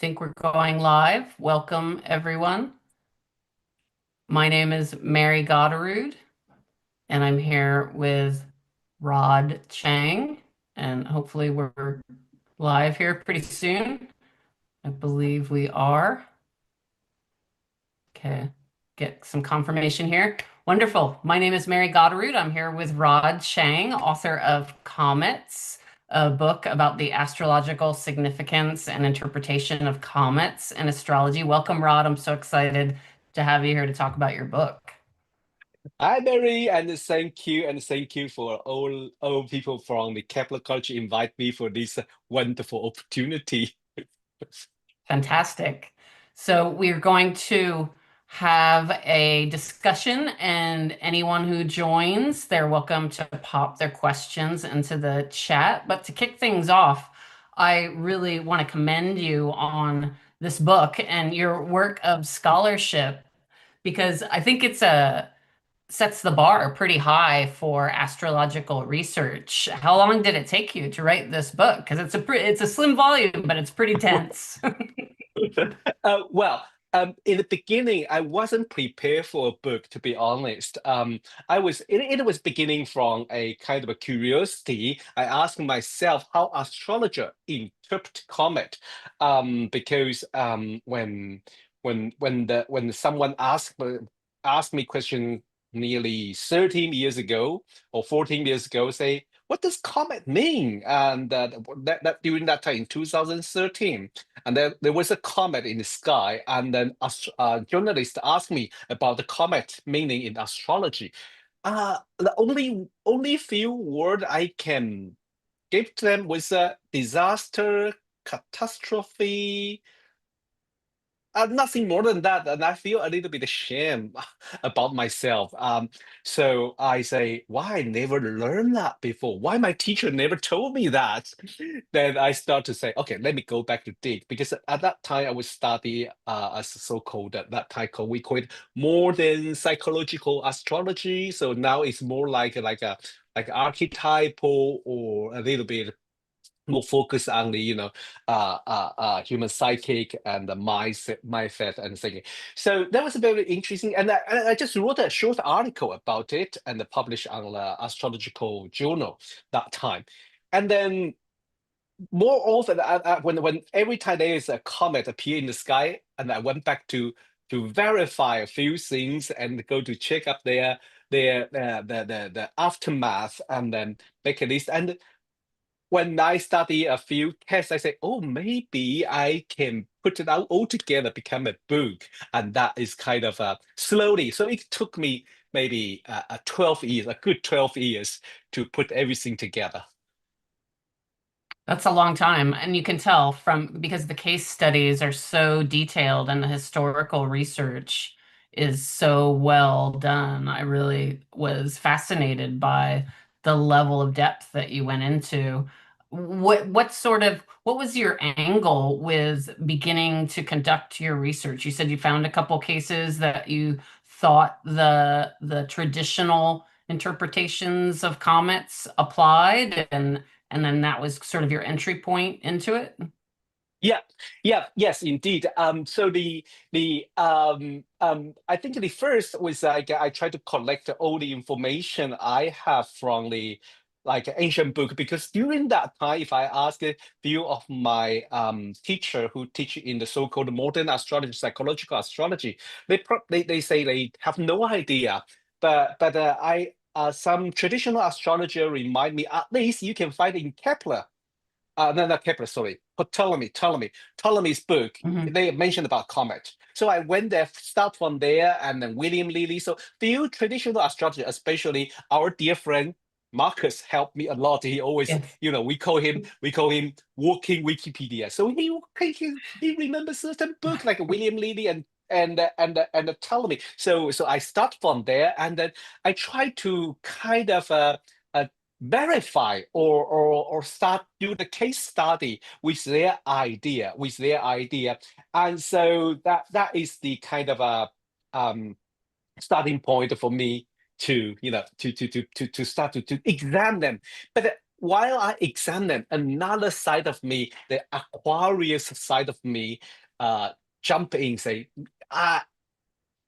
think we're going live. Welcome, everyone. My name is Mary Goderud, and I'm here with Rod Chang, and hopefully we're live here pretty soon. I believe we are. Okay, get some confirmation here. Wonderful. My name is Mary Goderud. I'm here with Rod Chang, author of Comets, a book about the astrological significance and interpretation of comets and astrology. Welcome, Rod. I'm so excited to have you here to talk about your book. Hi, Mary, and thank you for all people from the Kepler College invite me for this wonderful opportunity. Fantastic. So we're going to have a discussion, and anyone who joins, they're welcome to pop their questions into the chat. But to kick things off, I really want to commend you on this book and your work of scholarship because I think it's a sets the bar pretty high for astrological research. How long did it take you to write this book? Because it's a slim volume, but it's pretty dense. Well, in the beginning, I wasn't prepared for a book, to be honest. It was beginning from a kind of a curiosity. I asked myself how astrologer interpret comet, because when someone asked me question nearly 13 years ago or 14 years ago, say, what does comet mean? And that during that time in 2013, and then there was a comet in the sky, and then journalists asked me about the comet meaning in astrology. The only few word I can give to them was a disaster, catastrophe, nothing more than that, and I feel a little bit ashamed about myself. So I say, why I never learned that before? Why my teacher never told me that? Then I start to say, okay, let me go back to dig, because at that time I was study as so-called at that time we call it more than psychological astrology. So now it's more like archetypal or a little bit more focused on the human psychic and the mindset and thinking. So that was very interesting, and I just wrote a short article about it and published on the astrological journal that time. And then more often, when every time there is a comet appear in the sky, and I went back to verify a few things and go to check up the aftermath, and then make a list. And when I study a few tests, I say, oh, maybe I can put it out all together, become a book. And that is kind of slowly. So it took me maybe 12 years, a good 12 years to put everything together. That's a long time, and you can tell from because the case studies are so detailed and the historical research is so well done. I really was fascinated by the level of depth that you went into. What was your angle with beginning to conduct your research? You said you found a couple cases that you thought the traditional interpretations of comets applied, and then that was sort of your entry point into it. Yeah, yes, indeed. So the I think the first was like I tried to collect all the information I have from the like ancient book, because during that time, if I ask a few of my teacher who teach in the so-called modern astrology, psychological astrology, they say they have no idea. But I some traditional astrologer remind me at least you can find in Kepler, no, not Kepler, sorry, but Ptolemy's book. Mhm. They mentioned about comet. So I went there, start from there, and then William Lilly. So few traditional astrologers, especially our dear friend Marcus, helped me a lot. He always, Yes. we call him walking Wikipedia. So he remembers certain book like William Lilly and Ptolemy. So I start from there, and then I try to kind of uh, verify or start do the case study with their idea, and so that is the kind of a um starting point for me to to start to examine them. But while I examine another side of me, the Aquarius side of me, uh, jump in, say, uh,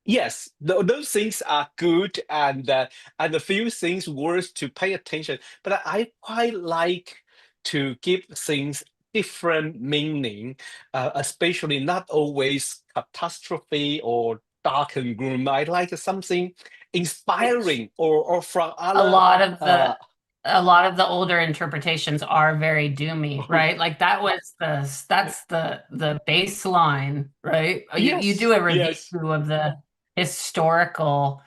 yes, those things are good, and a few things worth to pay attention. But I quite like to give things different meaning, especially not always catastrophe or dark and gloom. I like something Which inspiring or from a other. lot of Uh, the a lot of the older interpretations are very doomy, right? Like that's the baseline, right? You do yes, a review yes, of the historical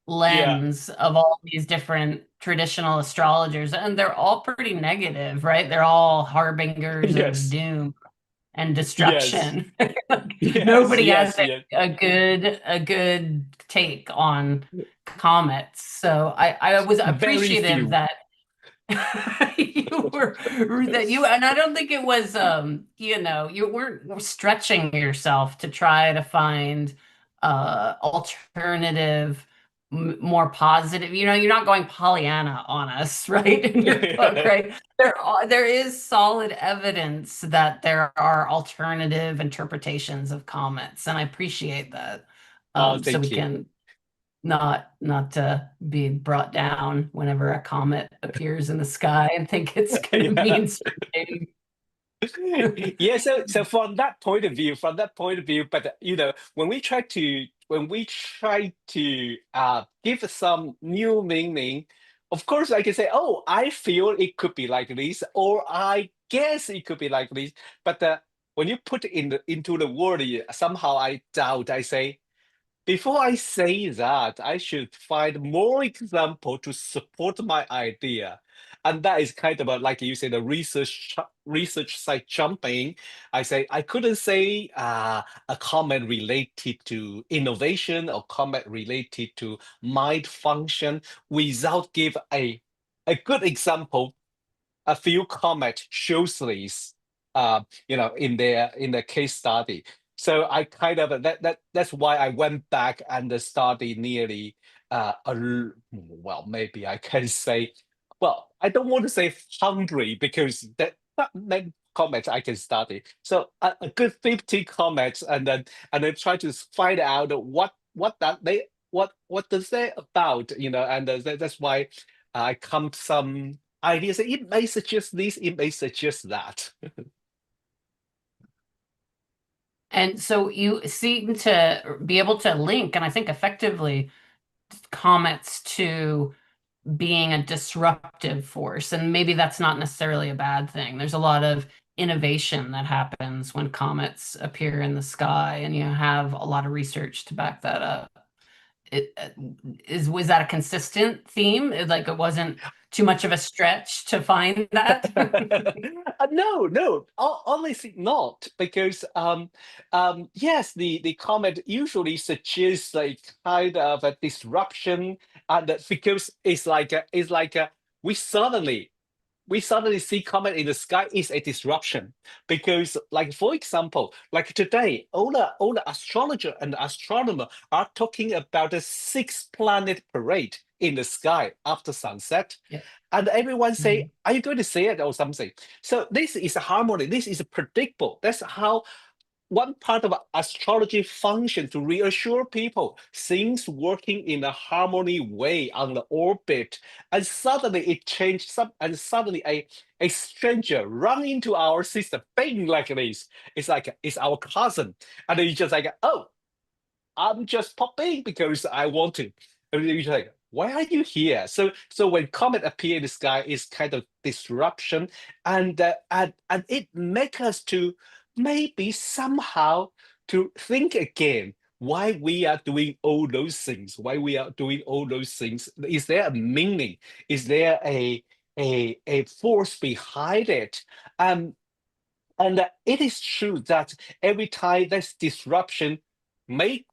yeah, lens of all these different traditional astrologers, and they're all pretty negative, right? They're all harbingers of yes, doom and yes, destruction. yes, Nobody has yes, yes. a good take on comets. So I was Very appreciative few. that you were that you and I don't think it was you weren't stretching yourself to try to find alternative more positive, you're not going Pollyanna on us, right, in your book, right? There is solid evidence that there are alternative interpretations of comets, and I appreciate that. Oh, So we thank you. can not to be brought down whenever a comet appears in the sky and think it's going to Yeah. mean something. Yeah, so from that point of view, but when we try to give some new meaning, of course I can say, oh, I feel it could be like this, or I guess it could be like this. But when you put it into the word, somehow I doubt. I say, before I say that, I should find more example to support my idea. And that is kind of like you say, the research site jumping. I say I couldn't say a comment related to innovation or comment related to mind function without give a good example, a few comet shows these, in their case study. So I kind of that's why I went back and studied nearly well, maybe I can say, well, I don't want to say 100 because that not many comments I can study. So a good 50 comments, and then try to find out what does they about, and that's why I come some ideas. It may suggest this, it may suggest that. And so you seem to be able to link, and I think effectively, comets to being a disruptive force. And maybe that's not necessarily a bad thing. There's a lot of innovation that happens when comets appear in the sky, and you have a lot of research to back that up. It, was that a consistent theme? Like it wasn't too much of a stretch to find that? No, no, honestly not, because yes, the comment usually suggests like kind of a disruption, and because we suddenly we suddenly see comet in the sky is a disruption, because like for example, like today all the astrologer and astronomer are talking about the six planet parade in the sky after sunset, Yeah. and everyone say, Mhm. are you going to see it or something? So this is a harmony, this is predictable. That's how one part of astrology function, to reassure people things working in a harmony way on the orbit, and suddenly it changed some, and suddenly a stranger run into our system, bang, like this. It's like it's our cousin, and then you just like, oh, I'm just popping because I want to. And you're just like, why are you here? So when comet appear in the sky, is kind of disruption, and it make us to maybe somehow to think again why we are doing all those things. Why we are doing all those things? Is there a meaning? Is there a force behind it? And it is true that every time there's disruption, may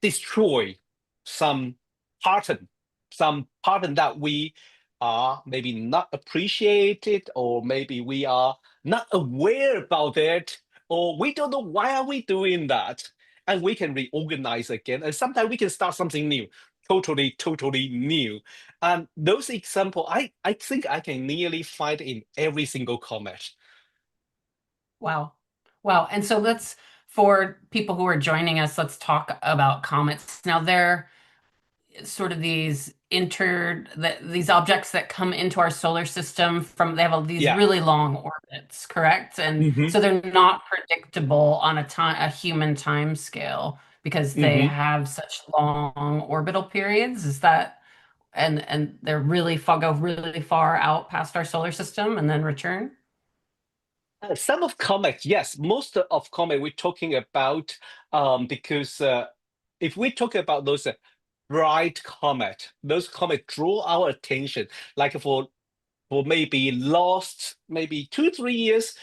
destroy some pattern, some pattern that we are maybe not appreciated, or maybe we are not aware about it, or we don't know why are we doing that. and we can reorganize again, and sometimes we can start something new, totally new. And those examples, I think I can nearly find in every single comet. Wow. Wow. And so for people who are joining us, let's talk about comets. Now, they're sort of these objects that come into our solar system they have these Yeah. really long orbits, correct? And Hmm. so they're not predictable on a human time scale because they Hmm. have such long orbital periods. Is that and they're go really far out past our solar system and then return? Some of comet, yes, most of comet we're talking about, because if we talk about those bright comet, those comet draw our attention. Like for maybe lost maybe 2 3 years,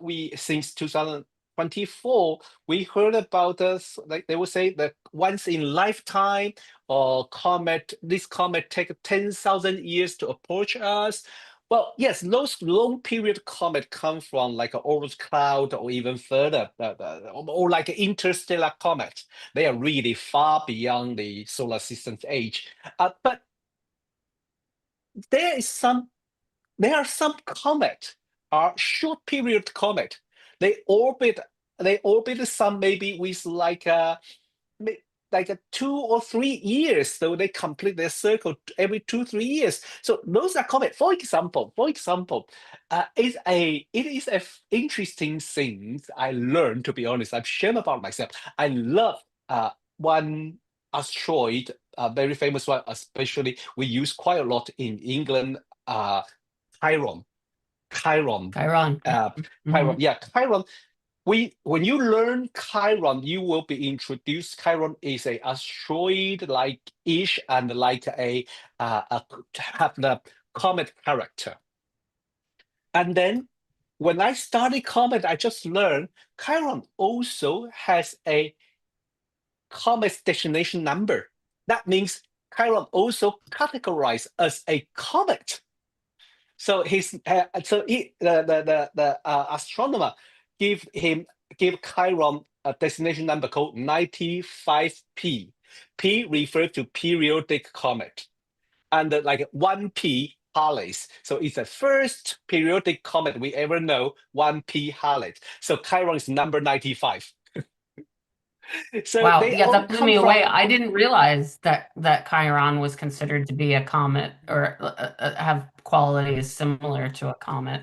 we since 2024 we heard about us, like they would say that once in lifetime, or comet, this comet take 10,000 years to approach us. Well, yes, those long period comet come from like an Oort cloud or even further, or like an interstellar comet. They are really far beyond the solar system's age. But there is some there are some comet are short period comet. They orbit they orbit some maybe with like a 2 or 3 years, so they complete their circle every 2 3 years. So those are comet. For example, it is a interesting thing I learned. To be honest, I'm ashamed about myself. I love one asteroid, a very famous one, especially we use quite a lot in England. Chiron, Chiron, Chiron. uh, Chiron. Mhm. Yeah, Chiron. When you learn Chiron, you will be introduced. Chiron is a asteroid like ish and like a have the comet character. And then when I study comet, I just learned Chiron also has a comet destination number. That means Chiron also categorized as a comet. So the astronomer give him give Chiron a destination number called 95P. P refers to periodic comet, and like 1P Halley's. So it's the first periodic comet we ever know, 1P Halley. So Chiron is number 95. So Wow. they Yeah, all that blew come me from. away. I didn't realize that Chiron was considered to be a comet or have qualities similar to a comet.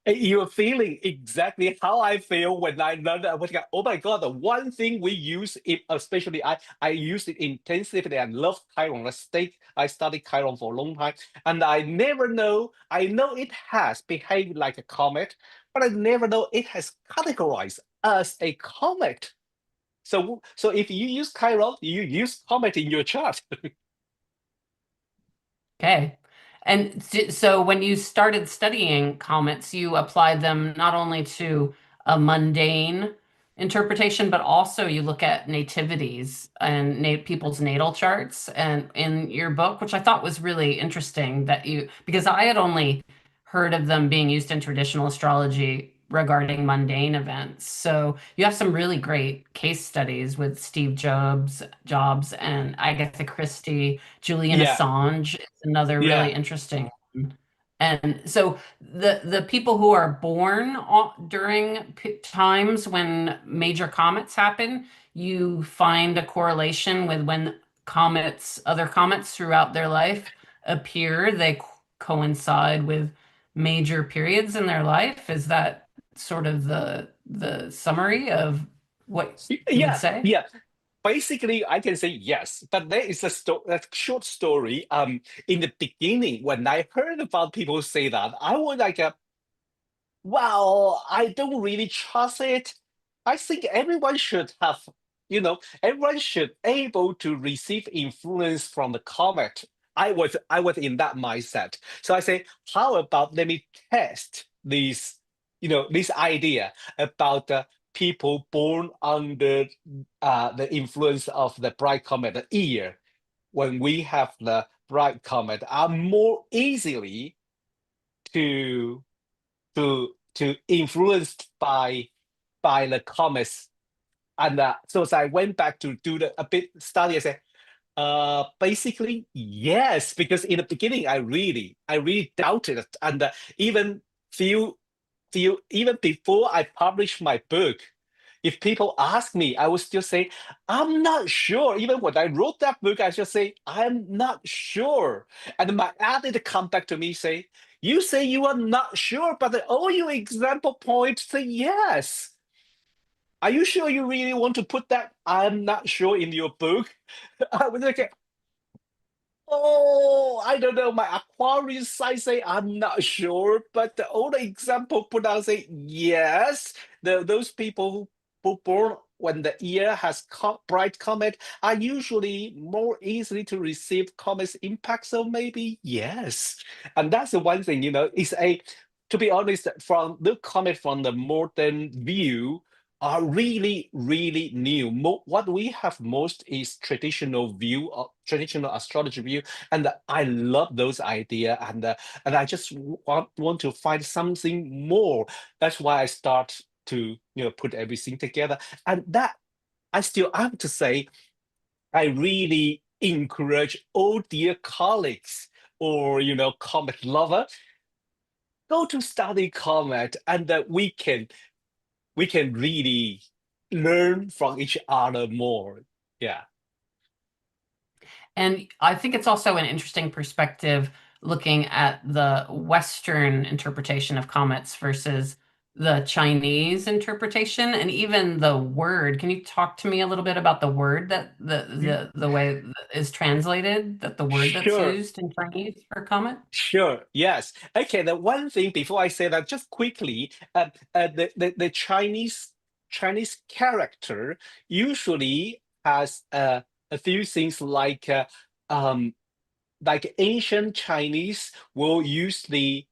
You're feeling exactly how I feel when I learned that. Oh my God, the one thing we use it, especially I use it intensively and love Chiron. I studied Chiron for a long time, and I know it has behaved like a comet, but I never know it has categorized as a comet. So if you use Chiron, you use comet in your chart. Okay. And so when you started studying comets, you applied them not only to a mundane interpretation, but also you look at nativities and people's natal charts and in your book, which I thought was really interesting because I had only heard of them being used in traditional astrology regarding mundane events. So you have some really great case studies with Steve Jobs and Agatha Christie. Julian Yeah, Assange is another yeah. really interesting one. And so the people who are born during times when major comets happen, you find a correlation with when other comets throughout their life appear. They coincide with major periods in their life. Is that sort of the summary of what you would Yeah, say? yeah. Basically, I can say yes, but there is a short story. In the beginning, when I heard about people say that, I was like, well, I don't really trust it. I think everyone should have, everyone should able to receive influence from the comet. I was in that mindset. So I say, how about let me test this idea about the people born under the influence of the bright comet, the ear, when we have the bright comet, are more easily to to influenced by the comet's And so I went back to do a bit study. I said, basically, yes, because in the beginning, I really doubted it, and even few, even before I published my book, if people ask me, I would still say, I'm not sure. Even when I wrote that book, I just say, I'm not sure. And my editor come back to me say, you say you are not sure, but all your example points say yes. Are you sure you really want to put that I'm not sure in your book? I was like, oh, I don't know. My Aquarius side say I'm not sure, but the older example put out say yes. Those people who born when the year has bright comet are usually more easily to receive comet's impact. So maybe yes, and that's the one thing is a to be honest from the comet from the modern view are really really new. What we have most is traditional view of traditional astrology view, and I love those ideas, and I just want to find something more. That's why I start to put everything together, and that I still have to say I really encourage all dear colleagues or comet lover, go to study comet, and that we can really learn from each other more. Yeah. And I think it's also an interesting perspective looking at the Western interpretation of comets versus the Chinese interpretation and even the word. Can you talk to me a little bit about the word that the way that is translated, that the word that's Sure. used in Chinese for comet? Sure. Yes. Okay. The one thing before I say that, just quickly, the Chinese character usually has a few things like ancient Chinese will use the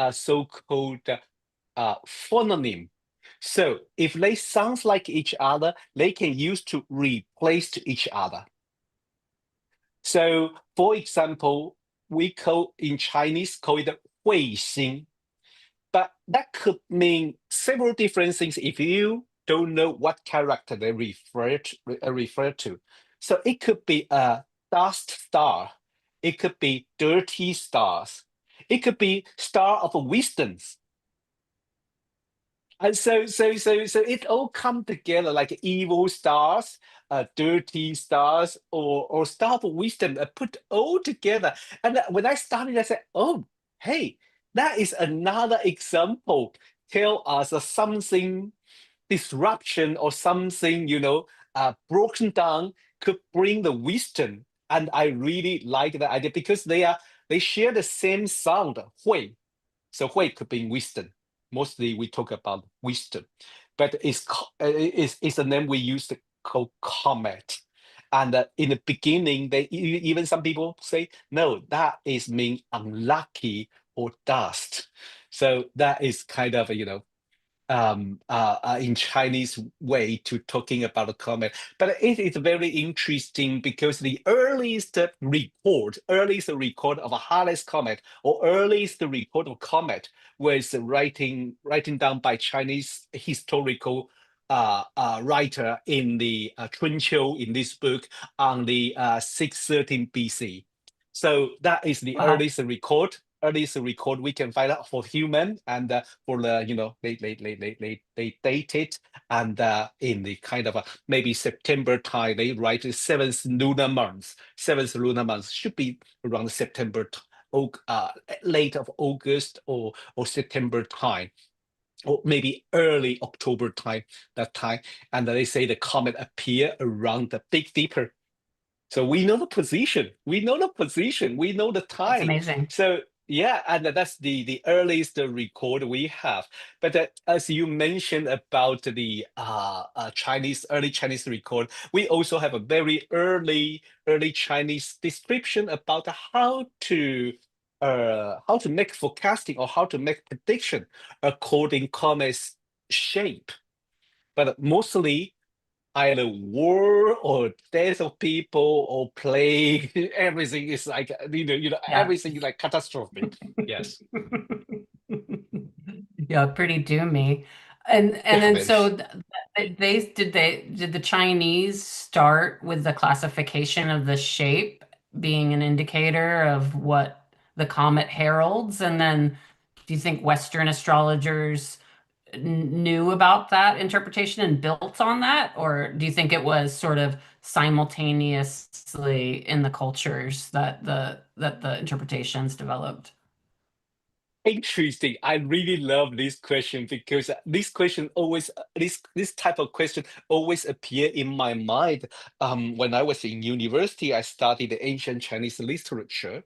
so-called phononym. So if they sound like each other, they can use to replace each other. So, for example, we call in Chinese call it 彗星, but that could mean several different things if you don't know what character they refer to. So it could be a dust star, it could be dirty stars, it could be star of wisdom, and so it all come together like evil stars, dirty stars, or star of wisdom, put all together. And when I started, I said, "Oh, hey, that is another example. Tell us something disruption or something broken down could bring the wisdom." And I really like that idea because they share the same sound, hui. So hui could be wisdom. Mostly we talk about wisdom, but it's a name we use to call comet. And in the beginning, even some people say no, that is mean unlucky or dust. So that is kind of in Chinese way to talking about a comet. But it is very interesting because the earliest record of a Halley's comet or earliest record of comet was writing down by Chinese historical writer in the Chunqiu in this book on the 613 BC. So that is the Wow. earliest record we can find out for human, and for the they date it, and in the kind of maybe September time they write the seventh lunar month should be around September late of August or September time, or maybe early October time, that time. And they say the comet appear around the Big Dipper. So we know the position, we know the That's time. amazing. So yeah, and that's the earliest record we have. But as you mentioned about the early Chinese record, we also have a very early Chinese description about how to make forecasting or how to make prediction according comet's shape. But mostly either war or death of people or plague. Everything is like Yeah. everything is like catastrophic. Yes. Yeah, pretty doomy. And then Definitely. so did the Chinese start with the classification of the shape being an indicator of what the comet heralds, and then do you think Western astrologers knew about that interpretation and built on that, or do you think it was sort of simultaneously in the cultures that the interpretations developed? Interesting. I really love this question because this question always this type of question always appear in my mind. When I was in university, I studied the ancient Chinese literature,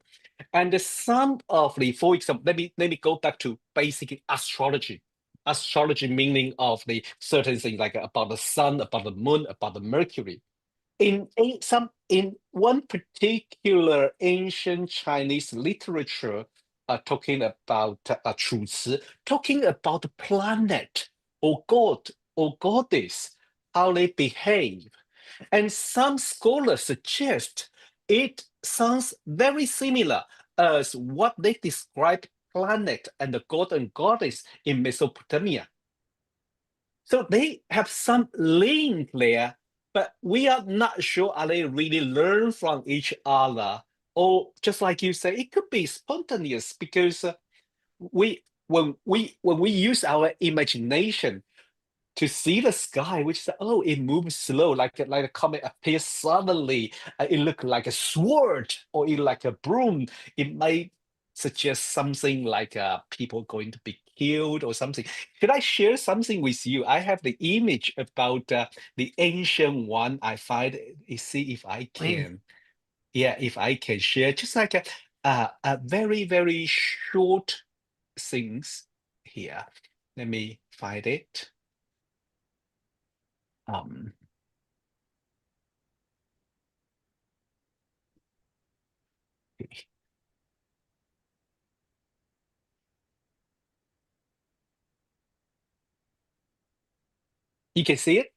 and some of the, for example, let me go back to basic astrology. Astrology meaning of the certain things like about the sun, about the moon, about the Mercury. In one particular ancient Chinese literature, talking about truths, talking about the planet or god or goddess, how they behave, and some scholars suggest it sounds very similar as what they describe planet and the god and goddess in Mesopotamia. So they have some link there, but we are not sure are they really learn from each other, or just like you say, it could be spontaneous because we when we use our imagination to see the sky, which is oh, it moves slow, like a comet appears suddenly. It look like a sword or it like a broom. It might suggest something like people going to be killed or something. Should I share something with you? I have the image about the ancient one. I find see if I Please. can. Yeah, if I can share, just like a very very short things here. Let me find it. Um, you can see it.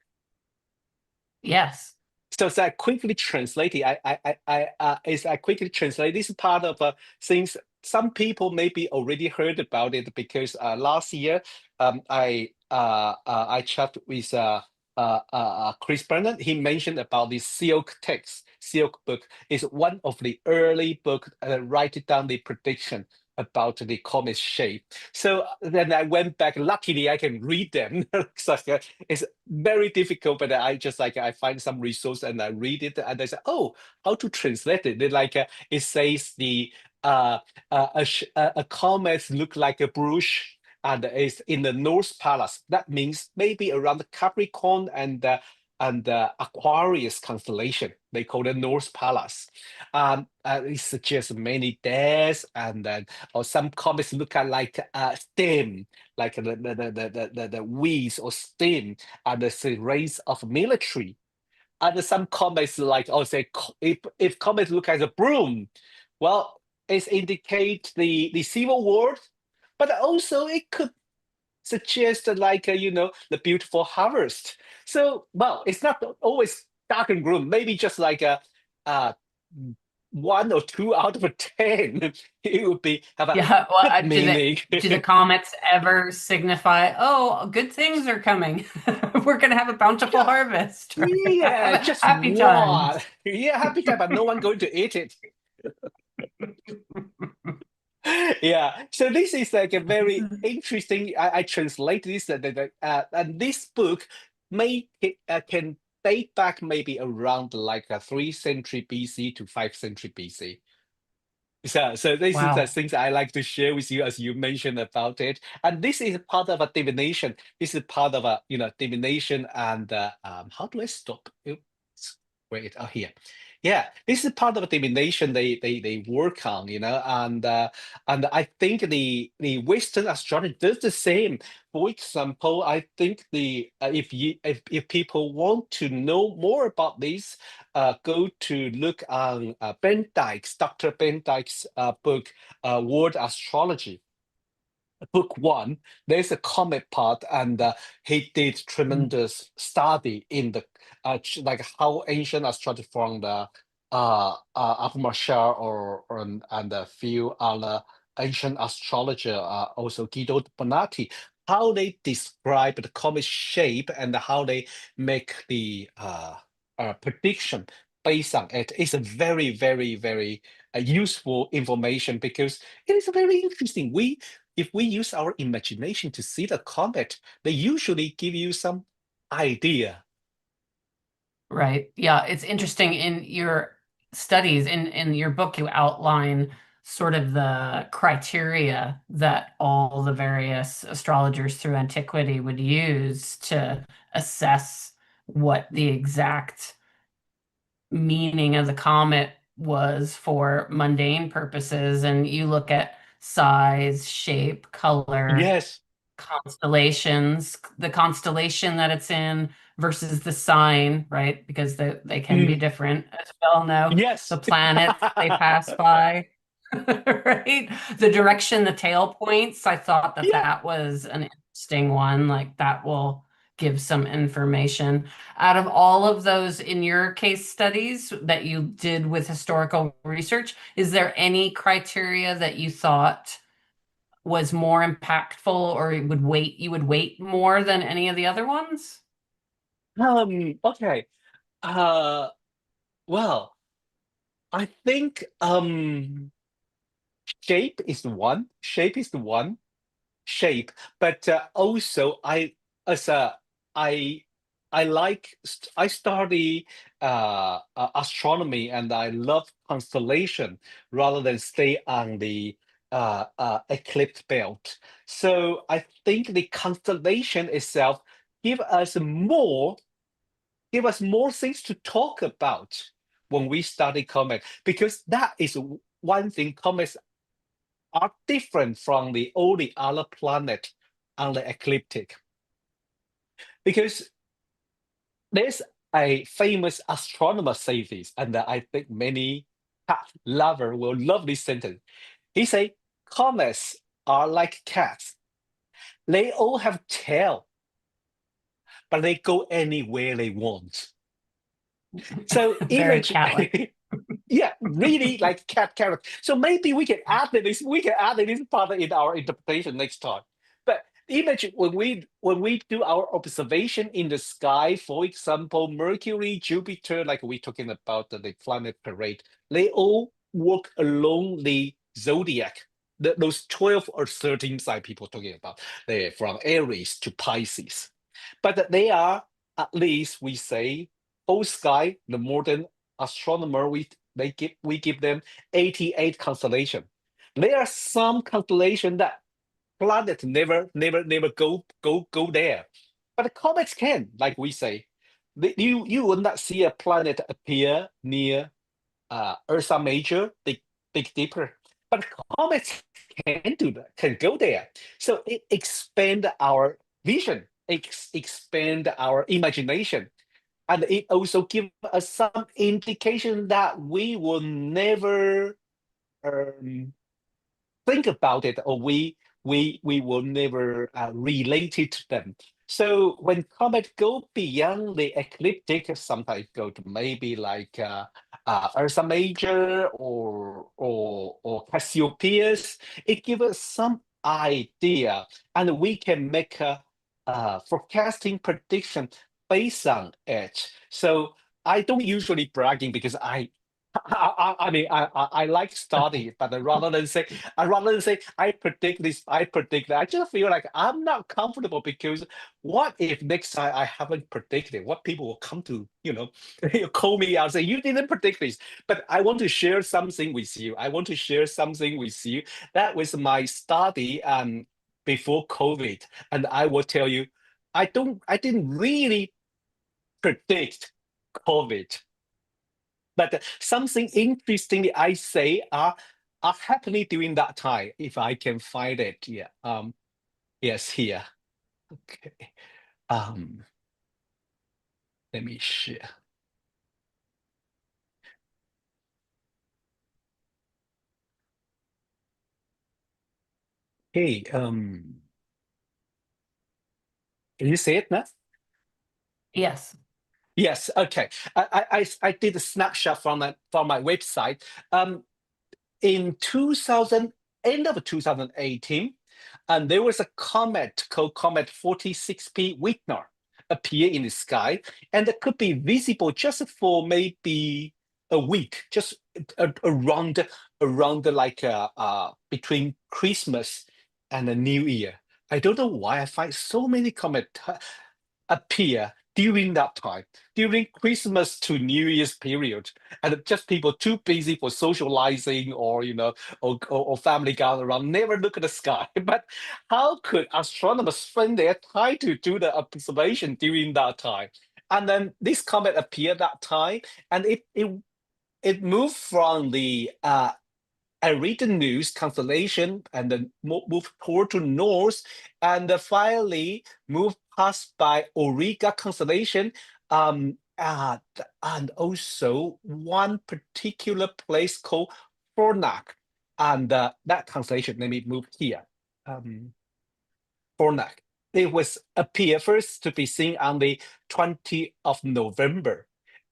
Yes. So as I quickly translate it, as I quickly translate this is part of things some people maybe already heard about it because last year I chat with Chris Brennan. He mentioned about the Silk text. Silk book is one of the early book writing down the prediction about the comet shape. So then I went back. Luckily, I can read them. So, it's very difficult, but I just like I find some resource and I read it and I say, oh, how to translate it? Then like it says the a comet look like a brush and is in the North Palace. That means maybe around the Capricorn and Aquarius constellation. They call it North Palace. It suggests many deaths and then or some comets look at like stem, like the wheels or stem and the rays of military. And some comets like, oh, say, if comets look like a broom, well, it indicate the civil war, but also it could suggest like, the beautiful harvest. So, well, it's not always dark and gloom, maybe just like a one or two out of a 10, it would be have a Yeah, well, good do the meaning. do the comets ever signify, oh, good things are coming? We're gonna have a bountiful Yeah, harvest, or yeah, just happy one. times. Yeah, happy time, but no one going to eat it. Yeah, so this is like a very interesting. I translate this and this book may can date back maybe around like a 3th century BC to 5th century BC. So this is the Wow. things I like to share with you as you mentioned about it. And this is part of a divination. This is part of a divination and how do I stop? Oops, wait, oh here. Yeah, this is part of a divination they work on, and I think the Western astrology does the same. For example, I think the if people want to know more about this, go to look on Dr. Ben Dyke's book, World Astrology. Book one, there's a comet part, and he did tremendous study in the like how ancient astrology from the Abu Mashar and a few other ancient astrologer, also Guido Bonatti, how they describe the comet shape and how they make the prediction based on it is a very, very, very useful information because it is very interesting. If we use our imagination to see the comet, they usually give you some idea. Right. Yeah, it's interesting in your studies, in your book, you outline sort of the criteria that all the various astrologers through antiquity would use to assess what the exact meaning of the comet was for mundane purposes. And you look at size, shape, color, Yes. constellations, the constellation that it's in versus the sign, right? Because they can be Mm, different, as we all know. The yes. planets they pass by, right? The direction the tail points, I thought that Yeah. that was an interesting one. Like that will give some information. Out of all of those in your case studies that you did with historical research, is there any criteria that you thought was more impactful or you would weight more than any of the other ones? Okay. Uh, well, I think shape is the one. Shape is the one. Shape, but also as a I I I study astronomy and I love constellation rather than stay on the eclipse belt. So I think the constellation itself give us more give us more things to talk about when we study comet because that is one thing comets are different from all the other planet on the ecliptic because there's a famous astronomer say this, and I think many cat lover will love this sentence. He say comets are like cats. They all have tail, but they go anywhere they want. So Very image cat-like. yeah, really like cat character. So maybe we can add this. We can add this part in our interpretation next time. But imagine when we do our observation in the sky, for example, Mercury, Jupiter, like we're talking about the planet parade, they all walk along the zodiac. Those 12 or 13 sign people talking about, they're from Aries to Pisces. But they are, at least we say, whole sky, the modern astronomer, we give them 88 constellation. There are some constellation that planet never go there, but the comets can, like we say. You will not see a planet appear near Ursa Major, Big Dipper, but comets can do that, can go there. So it expand our vision, expand our imagination, and it also gives us some indication that we will never um, think about it, or we will never relate it to them. So when comet go beyond the ecliptic, sometimes go to maybe like Ursa Major or Cassiopeia's, it gives us some idea, and we can make a forecasting prediction based on it. So I don't usually bragging because I mean, I like study, but rather than say I predict this, I predict that. I just feel like I'm not comfortable because what if next time I haven't predicted? What people will come to, call me out and say you didn't predict this. But I want to share something with you. I want to share something with you that was my study before COVID, and I will tell you, I didn't really predict COVID. But something interesting I say are happening during that time. If I can find it, yeah. Yes, here. Okay. Um, Let me share. Hey, can you see it now? Yes. Yes. Okay. I did a snapshot from my website. In 2000, end of 2018. And there was a comet called Comet 46P Wigner appear in the sky, and it could be visible just for maybe a week, just around like between Christmas and the New Year. I don't know why I find so many comets appear during that time, during Christmas to New Year's period, and just people too busy for socializing or or family gather around, never look at the sky. But how could astronomers spend their time to do the observation during that time? And then this comet appeared that time, and it moved from the Eridanus constellation and then moved toward to north, and finally moved past by Auriga constellation, and also one particular place called Fornax, and that constellation, let me move here. Fornax. It was appear first to be seen on the 20th of November,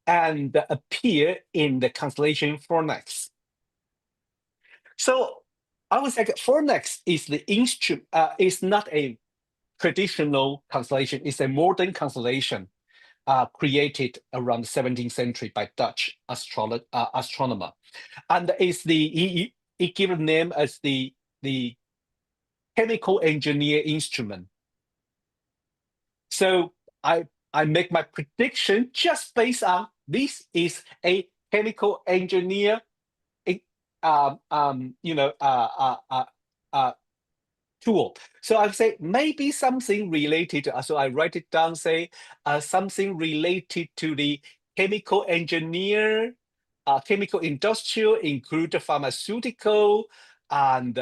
and appear in the constellation Fornax. So I was like, Fornax is the instrument. Is not a traditional constellation. It's a modern constellation created around the 17th century by Dutch astronomer, and is he given name as the chemical engineer instrument. So I make my prediction just based on this is a chemical engineer you know, tool. So I say maybe something related to, so I write it down, say something related to the chemical engineer, chemical industrial, include the pharmaceutical, and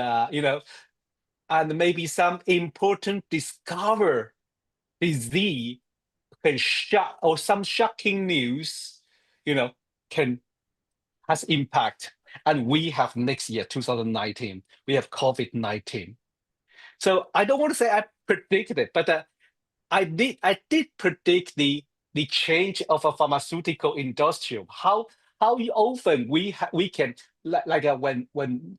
and maybe some important discover disease can shock, or some shocking news, can has impact. And we have next year, 2019, we have COVID-19. So I don't want to say I predicted it, but I did predict the change of a pharmaceutical industrial. How often we can like when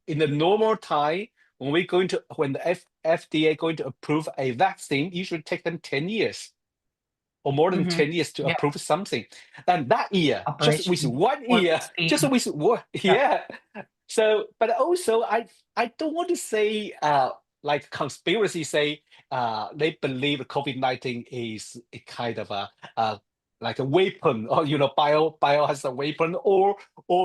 in the normal time when the FDA going to approve a vaccine, usually take them 10 years or more than 10 years to Yeah. approve something. And that year, just with Operation one Warp year, just Speed. with one, Yeah. yeah. So, but also I don't want to say like conspiracy say they believe COVID-19 is a kind of a like a weapon, or bio has a weapon, or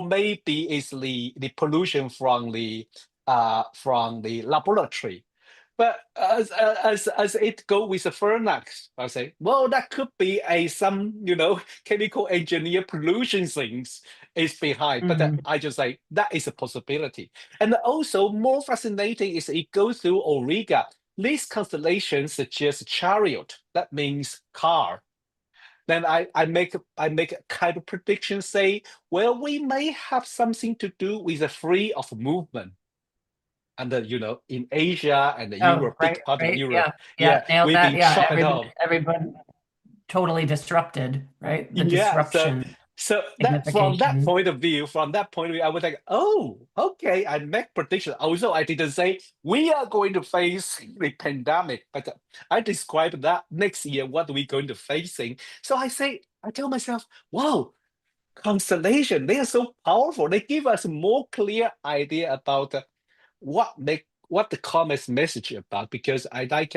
maybe it's the pollution from the laboratory. But as it go with the Fernax, I say, well, that could be a some chemical engineer pollution things is behind. But Hmm. I just say that is a possibility. And also more fascinating is it goes through Auriga. This constellation suggests chariot. That means car. Then I make a kind of prediction, say, well, we may have something to do with the free of movement. And in Asia and the Oh, Europe, big right, part of right. Europe, Yeah. Yeah. yeah, Nailed we've that. been Yeah. shut it off. Everybody totally disrupted, right? The Yeah, so disruption that signification. from that point of view, I was like, oh, okay, I make prediction. Also, I didn't say we are going to face the pandemic, but I described that next year what we're going to facing. So I tell myself, wow, constellation, they are so powerful. They give us more clear idea about what the comets message about, because I like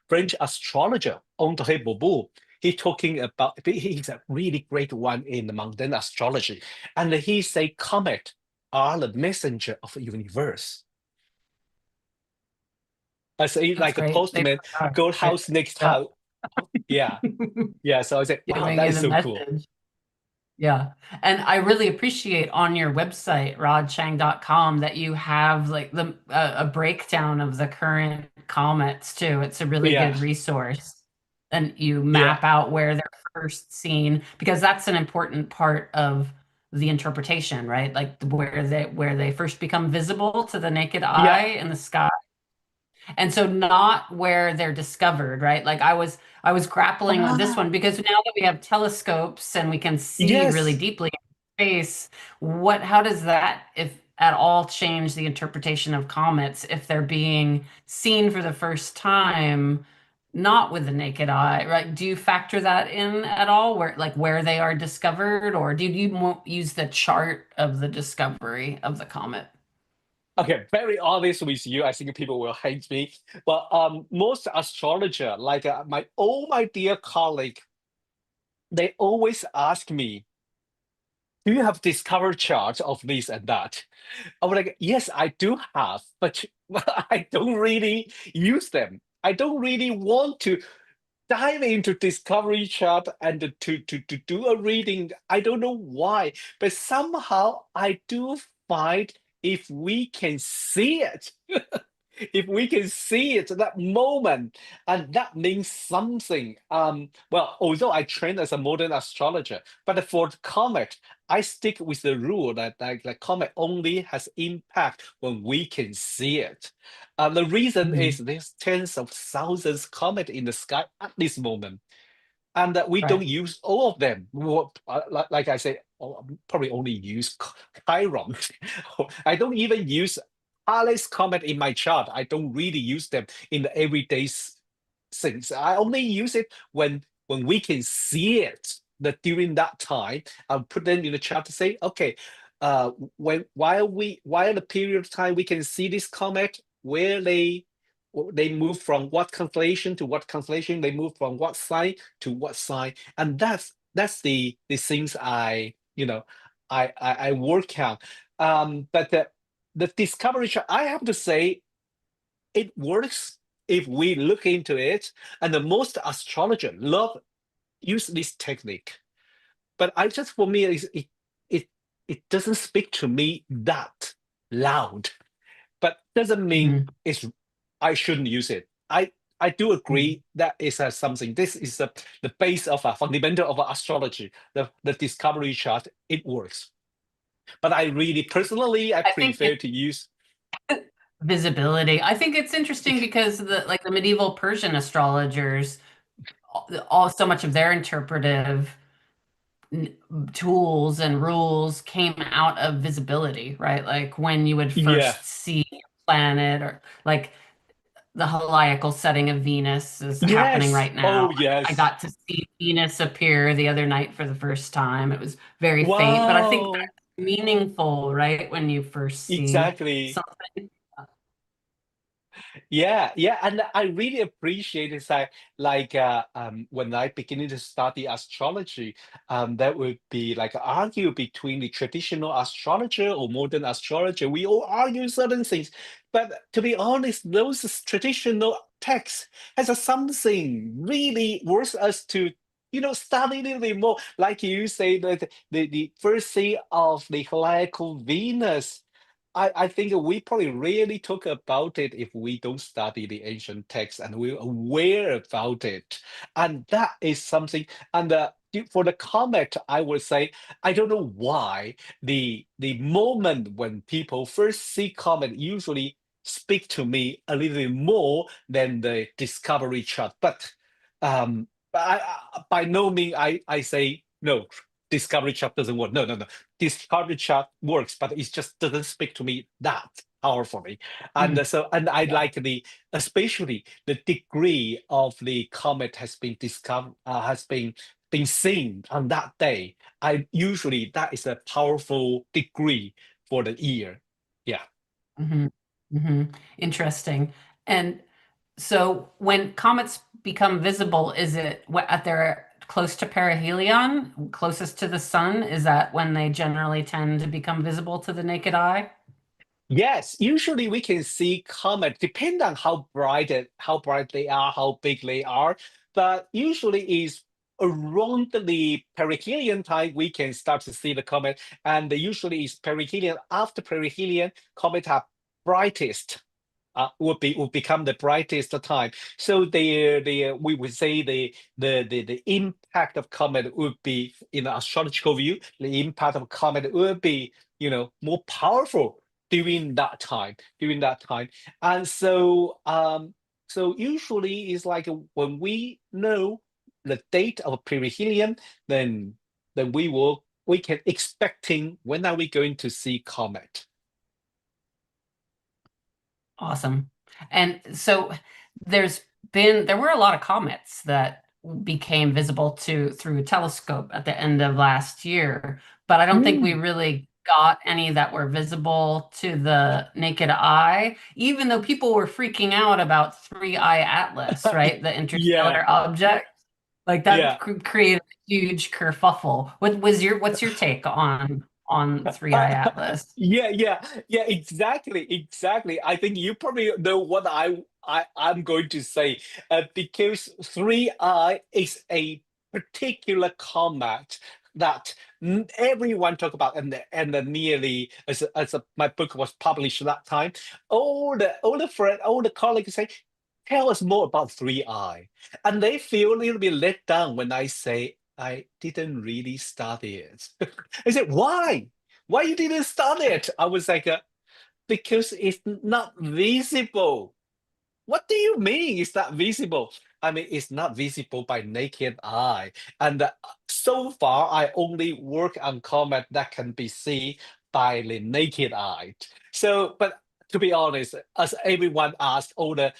French astrologer André Bobo. He talking about he's a really great one in the mundane astrology, and he say comet are the messenger of the universe. I say That's like a great. They postman are, go right. house next Yeah. house. Yeah, yeah. So I said, wow, Giving that you is the so cool. message. Yeah. And I really appreciate on your website, rodchang.com, that you have like a breakdown of the current comets too. It's a really Yeah, good resource. And you yeah, map out where they're first seen, because that's an important part of the interpretation, right? Like where they first become visible to the naked yeah. eye in the sky. And so not where they're discovered, right? Like I was grappling with this Ah, one because now that we have telescopes and we can see really yes. deeply in space, how does that if at all change the interpretation of comets if they're being seen for the first time, not with the naked eye, right? Do you factor that in at all, where they are discovered, or do you use the chart of the discovery of the comet? Okay, very honest with you. I think people will hate me, but most astrologer, like my dear colleague, they always ask me, "Do you have discovered chart of this and that?" I was like, "Yes, I do have, but I don't really use them. I don't really want to dive into discovery chart and to do a reading. I don't know why, but somehow I do find if we can see it, if we can see it that moment, and that means something. Well, although I train as a modern astrologer, but for the comet, I stick with the rule that like comet only has impact when we can see it. The reason is Mhm. there's tens of thousands comet in the sky at this moment, and we don't Right. use all of them. Like I say, probably only use Chiron. I don't even use Halley's Comet in my chart. I don't really use them in the everyday things. I only use it when we can see it. That during that time, I'll put them in the chart to say, okay, while the period of time we can see this comet, where they move from what constellation to what constellation, they move from what sign to what sign, and that's the things I work on. But the discovery chart, I have to say, it works if we look into it, and the most astrologer love use this technique. But I just for me, it it doesn't speak to me that loud. But doesn't mean Mhm. I shouldn't use it. I do Mhm. agree that is something. This is the base of a fundamental of astrology. The discovery chart, it works. But I really personally I I think prefer to use. visibility. I think it's interesting because the medieval Persian astrologers, all so much of their interpretive n- tools and rules came out of visibility, right? Like when you would Yeah. first see a planet, or like the heliacal setting of Venus is happening Yes. right now. Oh I yes. got to see Venus appear the other night for the first time. It was very faint, but I think Wow. that's meaningful, right? When you first see Exactly. something. Yeah, yeah, and I really appreciate it. When I beginning to study astrology, that would be like argue between the traditional astrologer or modern astrologer. We all argue certain things, but to be honest, those traditional texts has a something really worth us to study a little bit more. Like you say that the first day of the heliacal Venus. I think we probably rarely talk about it if we don't study the ancient text and we're aware about it. And that is something. And for the comet, I would say, I don't know why the moment when people first see comet usually speak to me a little bit more than the discovery chart. But by no means I say no. Discovery chart doesn't work. No, no, no. Discovery chart works, but it just doesn't speak to me that powerfully. And Mhm. I Yeah. like especially the degree of the comet has been discovered, has been seen on that day. I usually that is a powerful degree for the year. Yeah. hmm hmm Interesting. And so when comets become visible, is it at their close to perihelion, closest to the sun? Is that when they generally tend to become visible to the naked eye? Yes, usually we can see comet, depend on how bright they are, how big they are. But usually is around the perihelion time we can start to see the comet, and usually is perihelion. After perihelion, comet are brightest. Would become the brightest time. So the we would say the impact of comet would be in an astrological view. The impact of comet would be more powerful during that time. During that time, and so usually it's like when we know the date of perihelion, then we can expecting when are we going to see comet. Awesome. And so there were a lot of comets that became visible through a telescope at the end of last year, but I don't think we Mm. really got any that were visible to the naked eye, even though people were freaking out about Three Eye Atlas, right? The Yeah, interstellar object. Like that yeah. created a huge kerfuffle. What's your take on Three Eye Atlas? Yeah, exactly. I think you probably know what I'm going to say, because 3i is a particular comet that everyone talk about, and nearly my book was published that time, all the colleagues say, tell us more about 3i, and they feel a little bit let down when I say I didn't really study it. I said, why? Why you didn't start it? I was like, because it's not visible. What do you mean it's not visible? I mean, it's not visible by naked eye. And so far, I only work on comet that can be seen by the naked eye. So, but to be honest, as everyone asks, all the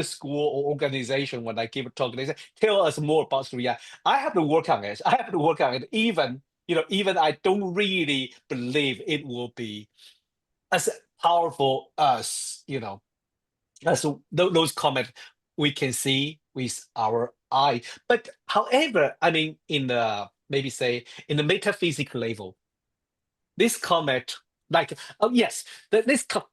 school or organization, when I give a talk, they say, tell us more about 3i. I have to work on it. I have to work on it. Even, even I don't really believe it will be as powerful as, so those comments we can see with our eye. But however, I mean, in the maybe say in the metaphysical level, this comet, like, oh yes,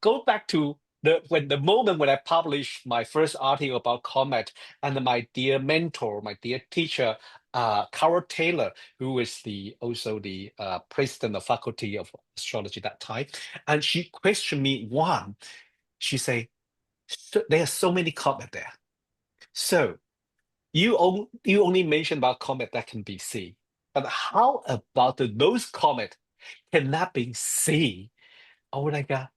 go back to the moment when I published my first article about comet, and my dear mentor, my dear teacher, Carol Taylor, who is the also the president of faculty of astrology that time, and she questioned me one. She say, so, there are so many comet there. So you only mentioned about comet that can be seen, but how about those comet cannot be seen? Oh my God.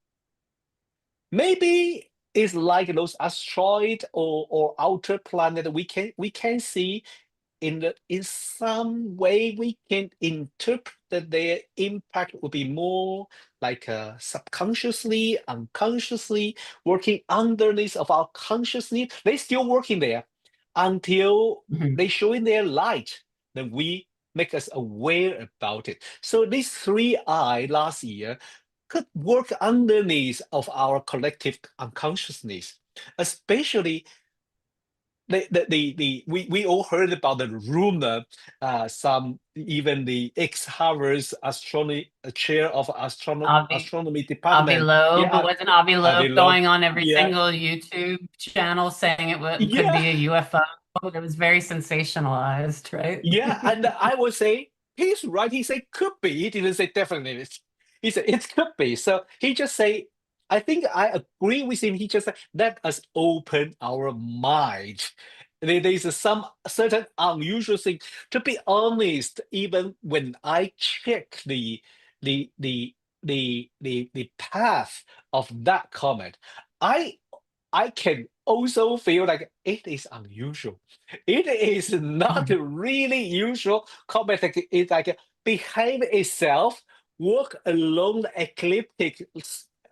Maybe it's like those asteroid or outer planet we can see in some way we can interpret that their impact will be more like subconsciously, unconsciously working underneath of our consciousness. They still working there until Mhm. they show in their light. Then we make us aware about it. So these 3i last year could work underneath of our collective unconsciousness, especially we all heard about the rumor, some even the ex-Harvard's astronomy chair of Avi astronomy Avi department, Loeb, yeah, wasn't Avi Avi Loeb Loeb, going on every yeah, single YouTube channel saying could yeah, be a UFO? It was very sensationalized, right? yeah, and I would say he's right. He said could be. He didn't say definitely. He said it could be. So he just say, I think I agree with him. He just said, let us open our mind. There is some certain unusual thing. To be honest, even when I check the the the path of that comet, I I can also feel like it is unusual. It is not Mhm. really usual. Comet is like behave itself, work along the ecliptic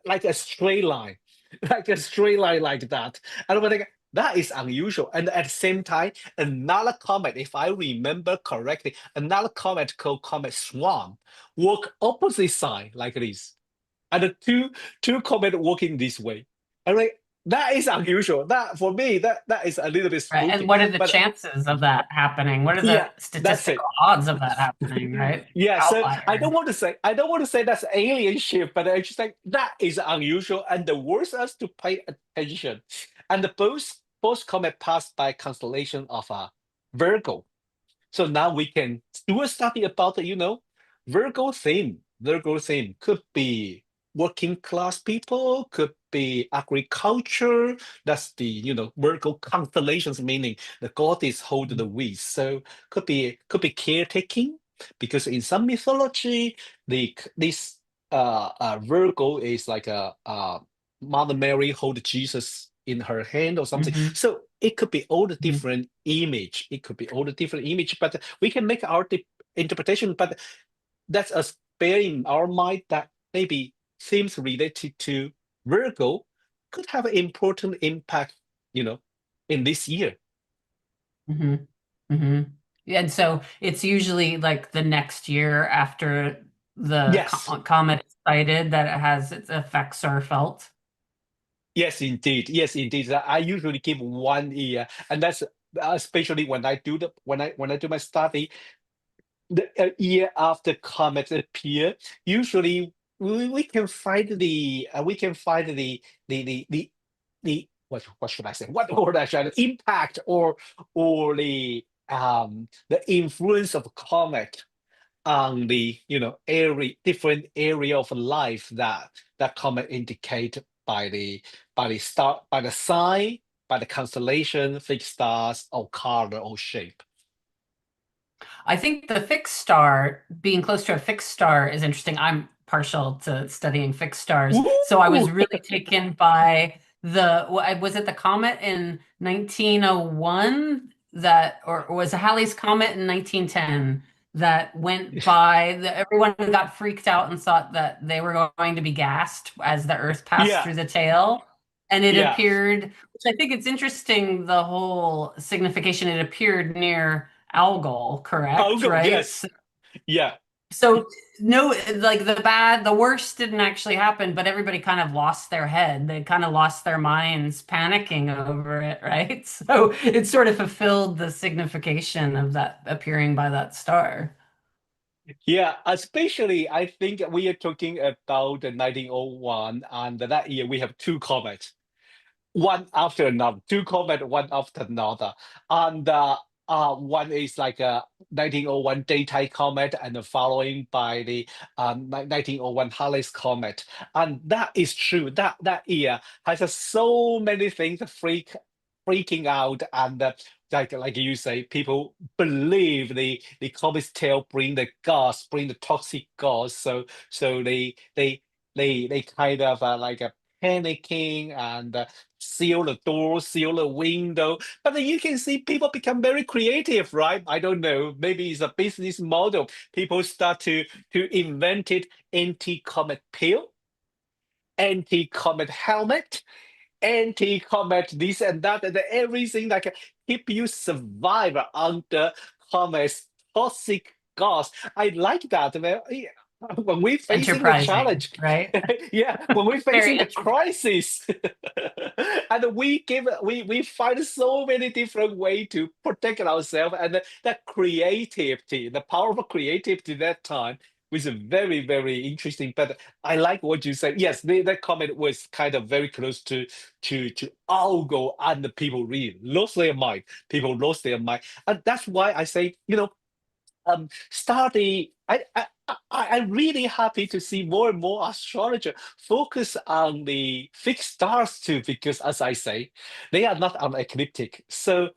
like a straight line, like a straight line like that. And I'm like, that is unusual. And at the same time, another comet, if I remember correctly, another comet called Comet Swan, work opposite side like this, and the two comet working this way. And like that is unusual. That for me, that is a little bit Right. And spooky. what are the But chances of that happening? What are yeah, the that's statistical it. odds of that happening, right? Yeah, so Outlier. I don't want to say that's alien ship, but I just think that is unusual and the worth us to pay attention. And the both comet passed by constellation of Virgo. So now we can do a study about the, Virgo theme. Virgo theme could be working class people, could be agriculture. That's the, Virgo constellations, meaning the goddess hold the wheat. So could be caretaking, because in some mythology, this Virgo is like a Mother Mary hold Jesus in her hand or something. Hmm. So it could be all the Hmm. different image. It could be all the different image, but we can make our interpretation. But that's us bear in our mind that maybe seems related to Virgo, could have an important impact, you know, in this year. Hmm. Hmm. And so it's usually like the next year after the Yes, comet is sighted that it has its effects are felt. yes, indeed, yes, indeed. I usually give 1 year, and that's especially when I do the when I do my study. The year after comets appear, usually we can find the what should I say? What word I should impact or the influence of comet on the area different area of life that comet indicate by the sign, by the constellation, fixed stars, or color or shape. I think the fixed star, being close to a fixed star is interesting. I'm partial to studying fixed stars. So I was Ooh! really taken by was it the comet in 1901 that, or was it Halley's Comet in 1910 that went by, everyone got freaked out and thought that they were going to be gassed as the Earth passed Yeah, through the tail. And it yeah. appeared, which I think it's interesting, the whole signification, it appeared near Algol, Oh, correct? go. Right? Yes. Yeah. So, no, like the worst didn't actually happen, but everybody kind of lost their head. They kind of lost their minds panicking over it, right? So it sort of fulfilled the signification of that appearing by that star. Yeah. Especially, I think we are talking about the 1901, and that year we have two comets, one after another, two comet, one after another. And one is like a 1901 daytime comet, and the following by the 1901 Halley's comet. And that is true. That year has so many things freaking out, and like you say, people believe the comet's tail bring the gas, bring the toxic gas. So they kind of like panicking and seal the door, seal the window. But then you can see people become very creative, right? I don't know. Maybe it's a business model. People start to invent it anti-comet pill, anti-comet helmet, anti-comet this and that, and everything that can keep you survive under comet's toxic gas. I like that, man. Yeah. When we're facing the Enterprising, challenge, right? yeah, when we're Very facing the enterprising. crisis, and we find so many different way to protect ourselves, and that creativity, the power of creativity that time was very interesting. But I like what you said. Yes, that comment was kind of very close to algo, and the people really lost their mind. People lost their mind, and that's why I say, study. I'm really happy to see more and more astrologer focus on the fixed stars too, because as I say, they are not unecliptic. So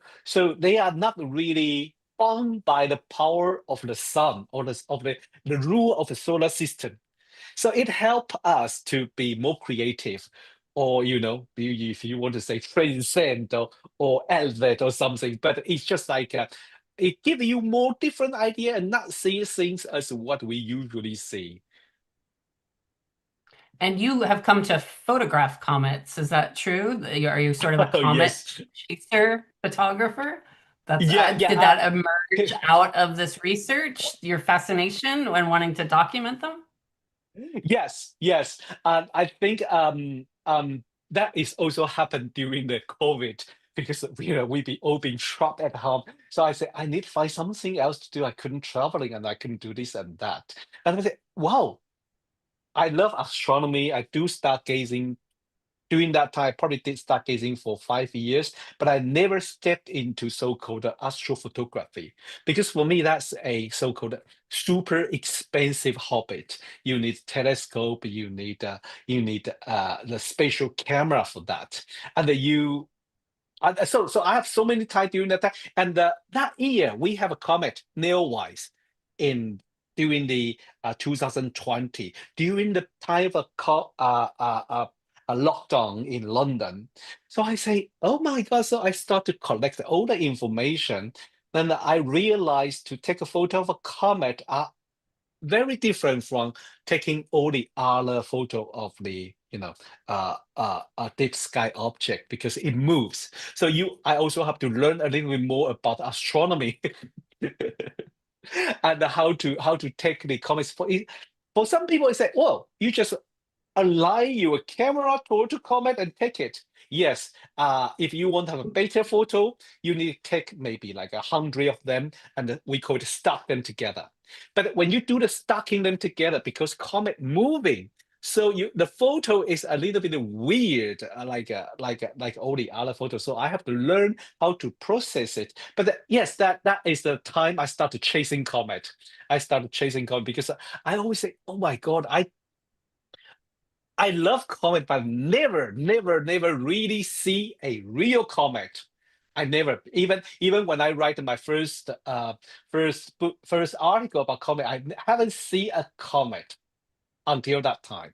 they are not really bound by the power of the sun or the rule of the solar system. So it helps us to be more creative, or if you want to say transcend or elevate or something. But it's just like it gives you more different idea and not see things as what we usually see. And you have come to photograph comets. Is that true? Are you sort of a Oh comet yes, chaser photographer? That's yeah, did yeah. that emerge out of this research, your fascination when wanting to document them? Yes, yes. I think that is also happened during the COVID, because we be all been trapped at home. So I said I need to find something else to do. I couldn't traveling, and I couldn't do this and that. And I said, wow, I love astronomy. I do stargazing. During that time, I probably did stargazing for 5 years, but I never stepped into so-called astrophotography, because for me that's a so-called super expensive hobby. You need telescope, you need the spatial camera for that, and so I have so many time during that time. And that year we have a comet Neowise in during the 2020, during the time of a lockdown in London. So I say, oh my God! So I start to collect all the information. Then I realized to take a photo of a comet are very different from taking all the other photo of the a deep sky object because it moves. So I also have to learn a little bit more about astronomy and how to take the comets. For some people, it's like, well, you just align your camera toward the comet and take it. Yes, if you want to have a better photo, you need to take maybe like 100 of them, and we call it stack them together. But when you do the stacking them together, because comet moving, so the photo is a little bit weird, like all the other photos. So I have to learn how to process it. But yes, that is the time I started chasing comet. I started chasing comet because I always say, oh my God, I love comet, but never really see a real comet. I never even when I write my first article about comet, I haven't seen a comet until that time.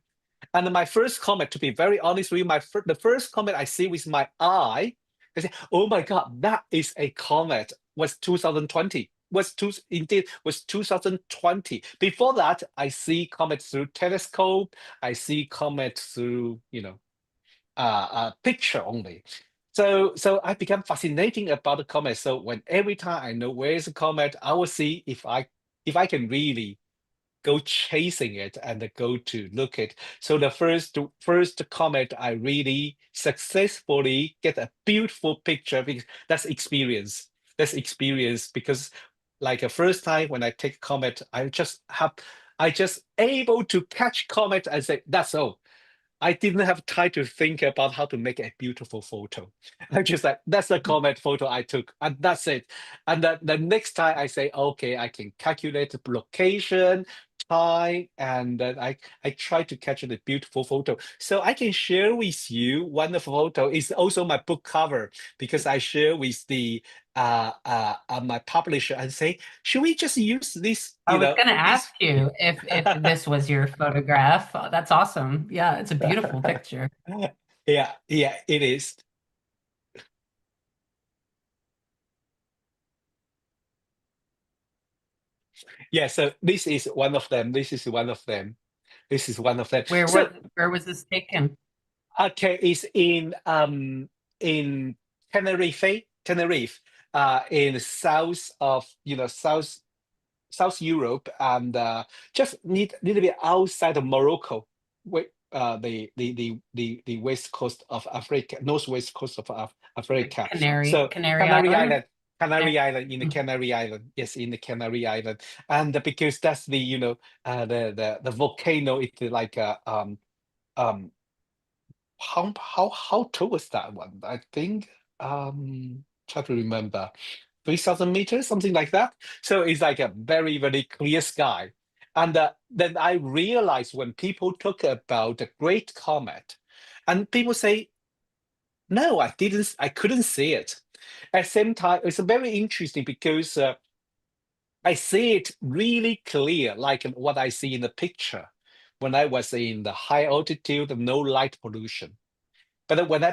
And my first comet, to be very honest with you, the first comet I see with my eye, I say, "Oh my God, that is a comet." Was 2020. Was 2020. Before that, I see comets through telescope. I see comets through picture only. So I become fascinating about the comet. So when every time I know where is a comet, I will see if I can really go chasing it and go to look at. So the first comet I really successfully get a beautiful picture because that's experience. That's experience because like a first time when I take comet, I just able to catch comet and say that's all. I didn't have time to think about how to make a beautiful photo. I'm just like, that's the comet photo I took, and that's it. And the next time I say, okay, I can calculate the location, time, and then I try to capture the beautiful photo. So I can share with you one of the photo is also my book cover because I share with the my publisher and say, should we just use this, I was going to this ask you if this was your photograph. That's awesome. Yeah, it's a beautiful picture. Yeah, it is. Yeah, so this is one of them. This is one of them. This is one of them. Where So was where was this taken? okay, it's in Tenerife, in south of South Europe, and just need little bit outside of Morocco, the west coast of Africa, northwest coast of Like Africa. Canary So Canary Canary Island? Island, Yeah. in the Canary Island, yes, in the Canary Island, and because that's the the volcano, it's like um how tall was that one? I think try to remember. 3,000 meters, something like that. So it's like a very clear sky. And then I realized when people talk about the Great Comet, and people say, no, I couldn't see it. At the same time, it's very interesting because I see it really clear, like what I see in the picture when I was in the high altitude, no light pollution. But then Hmm. when I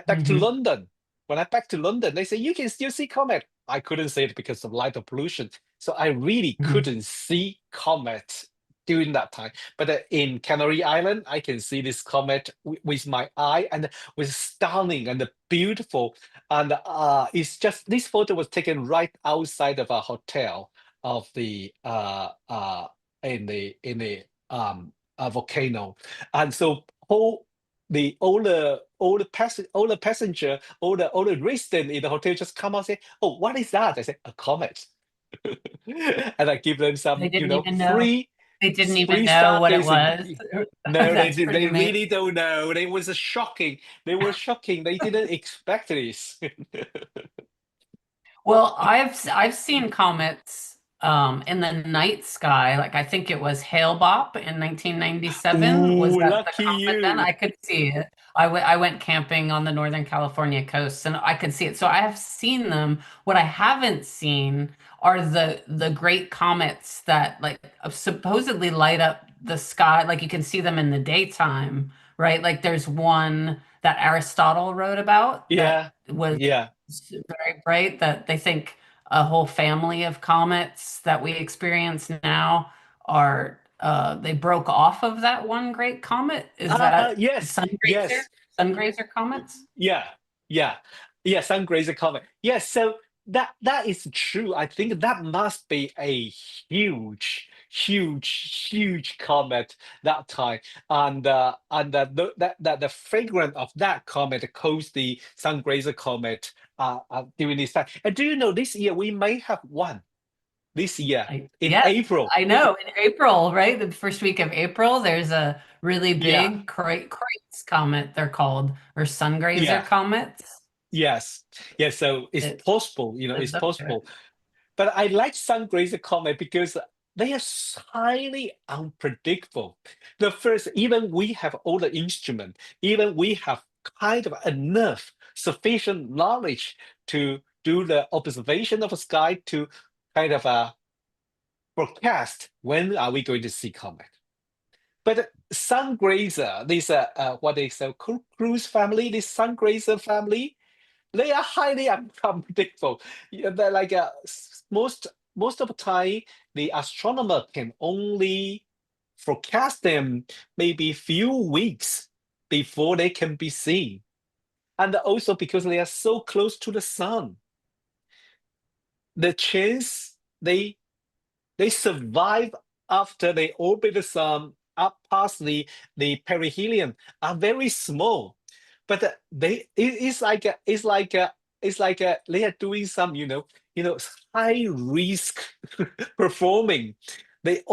back to London, they say you can still see comet. I couldn't see it because of light pollution, so I really Hmm. couldn't see comet during that time. But in Canary Island, I can see this comet with my eye, and it was stunning and beautiful. And it's just this photo was taken right outside of a hotel of the in the volcano, and so whole the all the passenger, all the resident in the hotel just come out and say, "Oh, what is that?" I say, "A comet," and I give them They some, didn't even know. free They didn't even free know what it stargazing. was. No, That's they pretty amazing. really don't know. They was shocking. They were shocking. They didn't expect this. Well, I've seen comets in the night sky. Like I think it was Hale-Bopp in 1997. Was Ooh, that the lucky comet then? you. I could see it. I went camping on the Northern California coast and I could see it. So I have seen them. What I haven't seen are the great comets that like supposedly light up the sky. Like you can see them in the daytime, right? Like there's one that Aristotle wrote about that Yeah, was yeah. very bright that they think a whole family of comets that we experience now are they broke off of that one great comet. Is that Yes, sungrazer? yes. Sungrazer comets? Yeah, yeah, yeah. Sun Grazer Comet. Yes, so that is true. I think that must be a huge comet that time, and the fragrance of that comet caused the Sun Grazer Comet during this time. And do you know this year we may have one this year in Yes, April? I know. In April, right? The first week of April, there's a really Yeah, big Kreutz comet, they're called, or sungrazer yeah, comets. yes, yes. So it's It possible, it's lives up to it. possible. But I like Sun Grazer Comet because they are highly unpredictable. The first, even we have all the instrument, even we have kind of enough sufficient knowledge to do the observation of the sky to kind of forecast when are we going to see comet. But Sun Grazer, this what they say, cruise family, this Sun Grazer family, they are highly unpredictable. Yeah, they're like most of the time, the astronomer can only forecast them maybe few weeks before they can be seen, and also because they are so close to the sun, the chance they survive after they orbit the sun up past the perihelion are very small. But it's like they are doing some high risk performing. They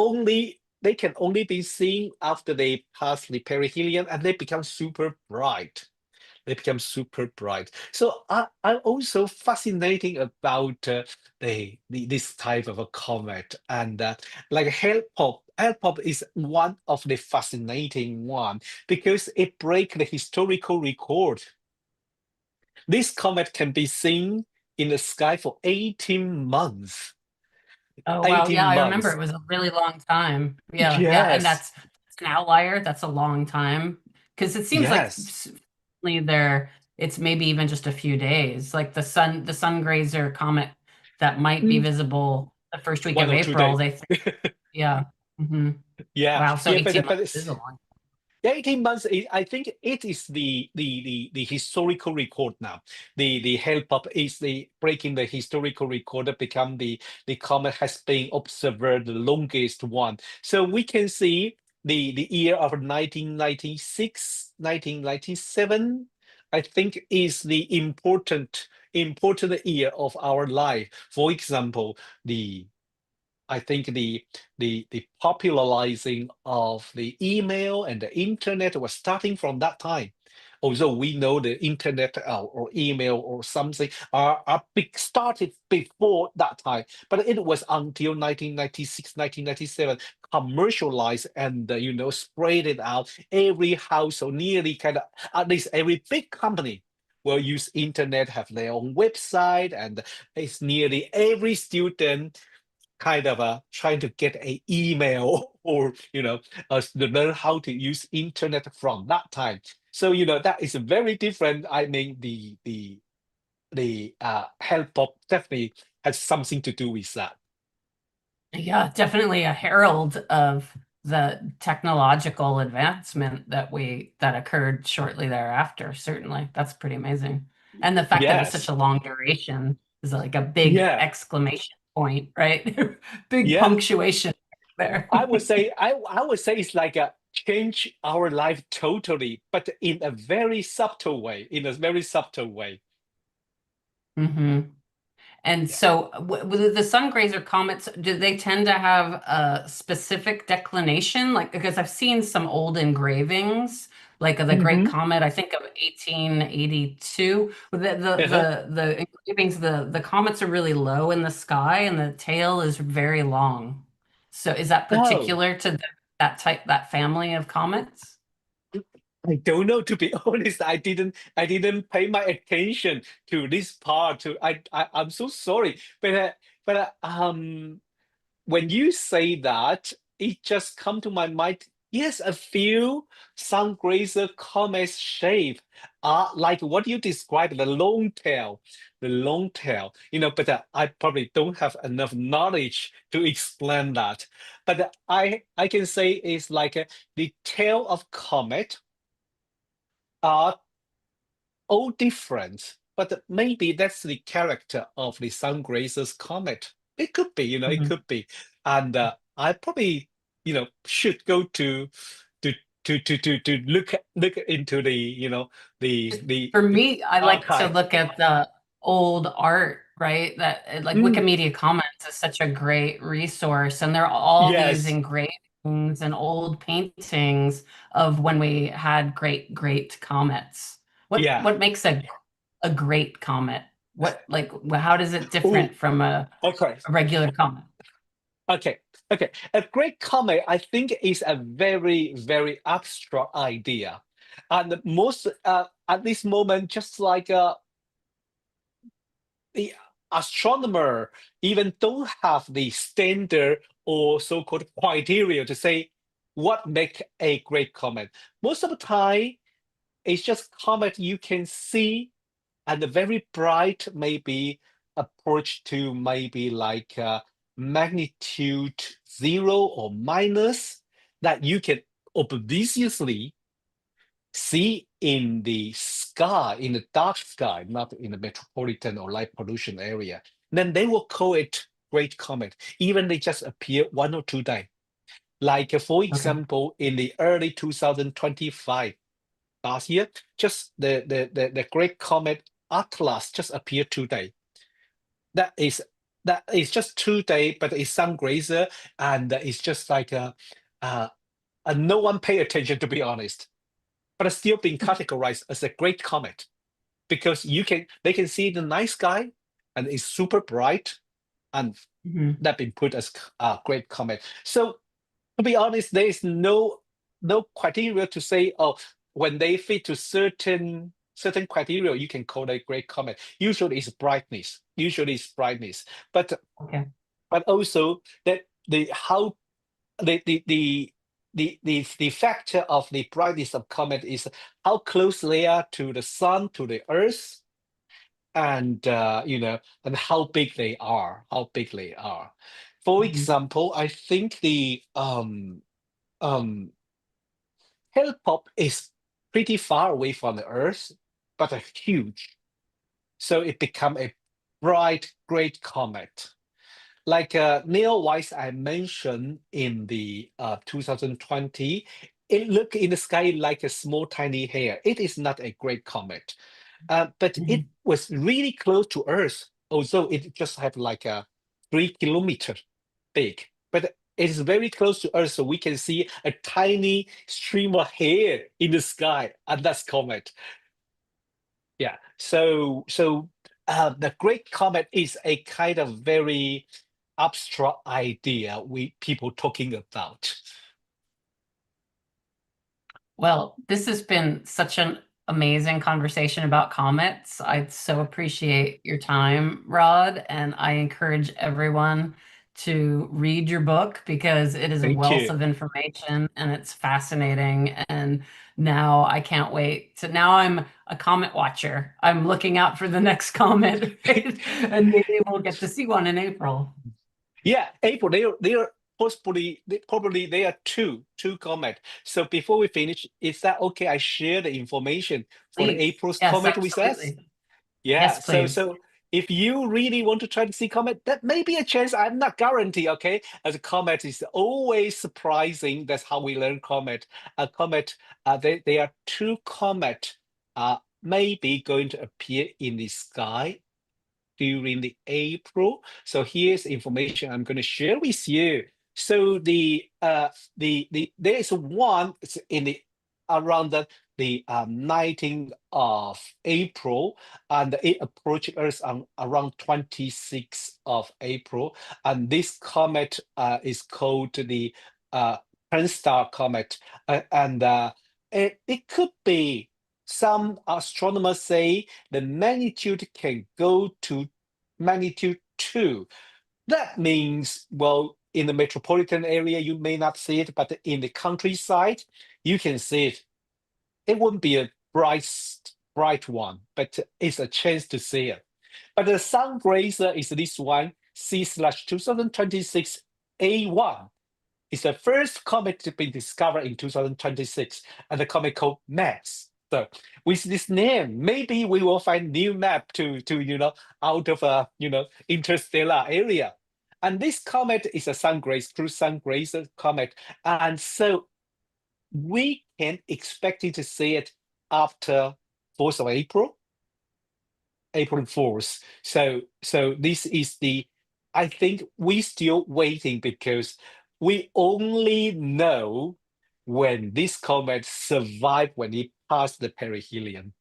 can only be seen after they pass the perihelion and they become super bright. They become super bright. So I'm also fascinating about this type of a comet, and like Help is one of the fascinating one because it break the historical record. This comet can be seen in the sky for 18 months. Oh, wow. Yeah, 18 I remember months. it was a really long time. Yeah, yeah. And Yes, that's an outlier. That's a long time. Because it seems like yes. there, it's maybe even just a few days. Like the sun grazer comet that might be Mm, visible the first week one of or two April, days. they think, yeah. hmm Yeah, Wow. So yeah, 18 but months is a long. the 18 months, I think it is the historical record now. The help up is the breaking the historical record that become the comet has been observed the longest one. So we can see the year of 1996, 1997, I think is the important year of our life. For example, the I think the popularizing of the email and the internet was starting from that time. Although we know the internet or email or something are big started before that time, but it was until 1996, 1997 commercialized and spread it out. Every household, nearly kind of at least every big company will use internet, have their own website, and it's nearly every student kind of trying to get a email or to learn how to use internet from that time. So that is very different. I mean the help of definitely has something to do with that. Yeah, definitely a herald of the technological advancement that occurred shortly thereafter. Certainly, that's pretty amazing. And the fact that it was such Yes. a long duration is like a big Yeah. exclamation point, right? Big Yeah. punctuation there. I would say it's like a change our life totally, but in a very subtle way. In a very subtle way. hmm And Yeah. so, with the sun grazer comets, do they tend to have a specific declination? Like, because I've seen some old engravings, like of the Great Hmm. Comet, I think of 1882. Uh-huh. The engravings, the comets are really low in the sky, and the tail is very long. So, is that Oh. particular to that family of comets? I don't know, to be honest. I didn't pay my attention to this part. I'm so sorry, but when you say that, it just come to my mind. Yes, a few sun grazer comets shape are like what you described, the long tail, but I probably don't have enough knowledge to explain that. But I can say it's like the tail of comet are all different, but maybe that's the character of the sun grazer's comet. It could be, it Mhm. could be. And I probably, should go to to look into the Just the for me, I like to archive. look at the old art, right? That like Mm, Wikimedia Commons is such a great resource, and there are all these yes, engravings and old paintings of when we had great comets. What yeah. what makes a great comet? What like how does it Oh, different from okay. a regular comet? Okay, okay. A great comet, I think, is a very, very abstract idea. And most at this moment, just like the astronomer even don't have the standard or so-called criteria to say what make a great comet. Most of the time, it's just comet you can see and very bright, maybe approach to maybe like magnitude 0 or minus that you can obviously see in the sky, in the dark sky, not in the metropolitan or light pollution area, then they will call it great comet, even they just appear 1 or 2 days. Like for Okay. example, in the early 2025 last year, just the great comet Atlas just appeared today. That is that is just 2 days, but it's sun grazer, and it's just like uh, no one pay attention, to be honest, but it's still being categorized as a great comet because they can see the night sky and it's super bright, and Mhm. that been put as a great comet. So to be honest, there is no criteria to say, oh, when they fit to certain criteria, you can call it a great comet. Usually it's brightness. Usually it's brightness. But Okay. but also that the how the factor of the brightness of comet is how close they are to the sun, to the earth, and and how big they are, how big they are. For Mhm. example, I think the um Hellpop is pretty far away from the earth, but a huge, so it become a bright great comet. Like Neowise I mentioned in the 2020, it looked in the sky like a small tiny hair. It is not a great comet, but it Mhm. was really close to Earth, although it just have like a 3 kilometer big. But it is very close to Earth, so we can see a tiny stream of hair in the sky, and that's comet. Yeah. So the Great Comet is a kind of very abstract idea we people talking about. Well, this has been such an amazing conversation about comets. I so appreciate your time, Rod, and I encourage everyone to read your book because it is a Thank wealth you. of information and it's fascinating. And now I can't wait to, now I'm a comet watcher. I'm looking out for the next comet, right? And maybe we'll get to see one in April. Yeah, April. They are probably they are two comet. So before we finish, is that okay? I share the information for the Please. April's Yes, comet with us. absolutely. Yeah. Yes, So please. so if you really want to try to see comet, that may be a chance. I'm not guarantee. Okay, as a comet is always surprising. That's how we learn comet. A comet. They are two comet. Maybe going to appear in the sky during the April. So here's information I'm going to share with you. So there is one in the around the 19th of April, and it approached Earth on around 26th of April. And this comet is called the uh, Star comet, and it could be, some astronomers say the magnitude can go to magnitude 2. That means, well, in the metropolitan area, you may not see it, but in the countryside, you can see it. It wouldn't be a bright one, but it's a chance to see it. But the sun grazer is this one, C/2026 A1. It's the first comet to be discovered in 2026, and the comet called Comets. So with this name, maybe we will find new map to out of a interstellar area. And this comet is a true sun grazer comet, and so we can expect to see it after 4th of April, April 4th. So this is I think we still waiting because we only know when this comet survived when it passed the perihelion.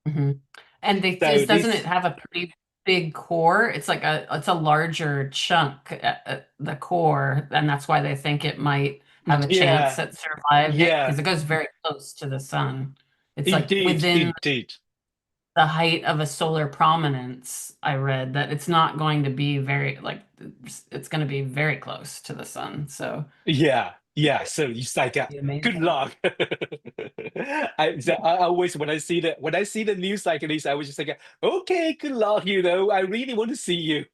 Mhm. And So doesn't it this, have a pretty big core? It's like it's a larger chunk at the core, and that's why they think it might have a chance yeah, at surviving yeah, because it goes very close to the sun. It's like indeed, within indeed. the height of a solar prominence. I read that it's not going to be very like it's going to be very close to the sun. So Yeah, yeah. So it's like it'd be good amazing. luck. I always when I see the news like this, I was just like, okay, good luck. I really want to see you.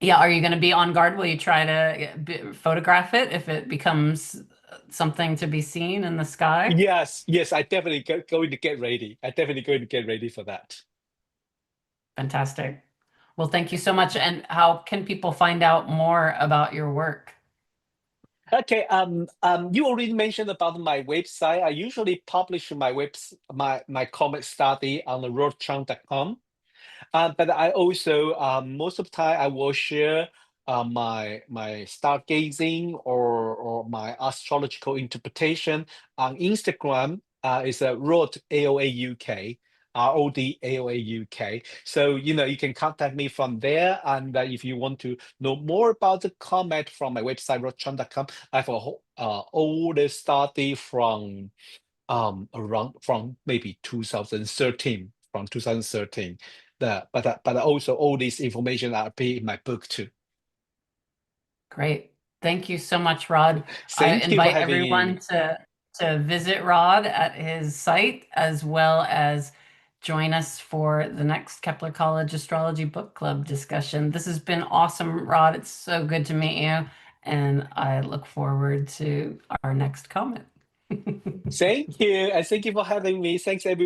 Yeah, are you going to be on guard? Will you try to photograph it if it becomes something to be seen in the sky? Yes, yes. I definitely going to get ready. I definitely going to get ready for that. Fantastic. Well, thank you so much. And how can people find out more about your work? Okay. You already mentioned about my website. I usually publish my comic study on the rodchang.com. But I also most of the time I will share my stargazing or my astrological interpretation on Instagram. It's a Rod AOAUK. ROD AOAUK. So you can contact me from there, and if you want to know more about the comet from my website rodchang.com, I have all the study around from maybe 2013 from 2013 but also all this information are be in my book too. Great. Thank you so much, Rod. I Thank you for invite having everyone me. to visit Rod at his site as well as join us for the next Kepler College Astrology Book Club discussion. This has been awesome, Rod. It's so good to meet you, and I look forward to our next comment. Thank you, and thank you for having me. Thanks everyone.